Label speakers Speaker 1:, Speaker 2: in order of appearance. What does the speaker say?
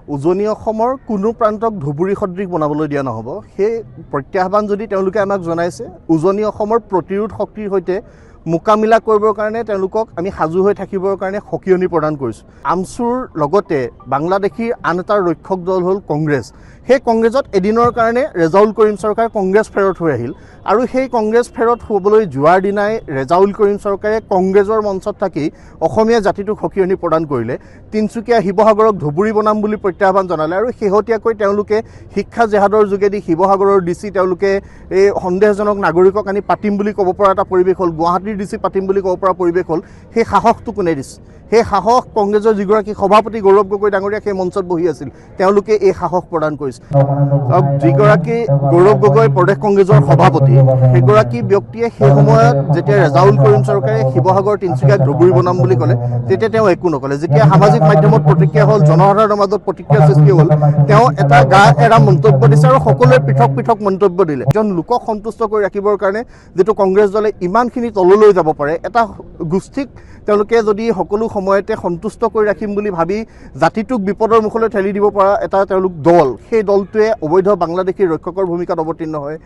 Speaker 1: উজনি অসমৰ কোনো প্ৰান্তক ধুবুৰী সদৃশ বনাবলৈ দিয়া নহ'ব। সেই প্ৰত্যাহ্বান যদি তেওঁলোকে আমাক জনাইছে, উজনি অসমৰ প্ৰতিৰোধ শক্তিৰ সৈতে মোকাবিলা কৰিবৰ কাৰণে তেওঁলোকক আমি সাজু হৈ থাকিবৰ কাৰণে সকিয়নি প্ৰদান কৰিছোঁ। আমছুৰ লগতে বাংলাদেশীৰ আন এটা ৰক্ষক দল হ'ল কংগ্ৰেছ। সেই কংগ্ৰেছত এদিনৰ কাৰণে ৰেজাউল কৰিম চৰকাৰ কংগ্ৰেছ ফেৰত হৈ আহিল আৰু সেই কংগ্ৰেছ ফেৰত হ'বলৈ যোৱাৰ দিনাই ৰেজাউল কৰিম চৰকাৰে কংগ্ৰেছৰ মঞ্চত থাকি অসমীয়া জাতিটোক সকিয়নি প্ৰদান কৰিলে। তিনিচুকীয়া শিৱসাগৰক ধুবুৰী বনাম বুলি প্ৰত্যাহ্বান জনালে আৰু শেহতীয়াকৈ তেওঁলোকে শিক্ষা জেহাদৰ যোগেদি শিৱসাগৰৰ ডিচি তেওঁলোকে এই সন্দেহজনক নাগৰিকক আনি পাতিম বুলি ক'ব পৰা এটা পৰিৱেশ হ'ল, গুৱাহাটীৰ ডিচি পাতিম বুলি ক'ব পৰা পৰিৱেশ হ'ল। সেই সাহসটো কোনে দিছে? সেই সাহস কংগ্ৰেছৰ যিগৰাকী সভাপতি গৌৰৱ গগৈ ডাঙৰীয়া সেই মঞ্চত বহি আছিল, তেওঁলোকে এই সাহস প্ৰদান কৰিছে। যিগৰাকী গৌৰৱ গগৈ প্ৰদেশ কংগ্ৰেছৰ সভাপতি, সেইগৰাকী ব্যক্তিয়ে সেই সময়ত যেতিয়া ৰেজাউল কৰিম চৰকাৰে শিৱসাগৰ তিনিচুকীয়াক ধুবুৰী বনাম বুলি ক'লে তেতিয়া তেওঁ একো নক'লে। যেতিয়া সামাজিক মাধ্যমত প্ৰতিক্ৰিয়া হ'ল, জনসাধাৰণৰ মাজত প্ৰতিক্ৰিয়াৰ সৃষ্টি হ'ল, তেওঁ এটা গা এৰা মন্তব্য দিছে আৰু সকলোৱে পৃথক পৃথক মন্তব্য দিলে। এজন লোকক সন্তুষ্ট কৰি ৰাখিবৰ কাৰণে যিটো কংগ্ৰেছ দলে ইমানখিনি তললৈ যাব পাৰে, এটা গোষ্ঠীক তেওঁলোকে যদি সকলো সময়তে সন্তুষ্ট কৰি ৰাখিম বুলি ভাবি জাতিটোক বিপদৰ মুখলৈ ঠেলি দিব পৰা এটা তেওঁলোক দল, সেই দলটোৱে অবৈধ বাংলাদেশী ৰক্ষকৰ ভূমিকাত অৱতীৰ্ণ হয়।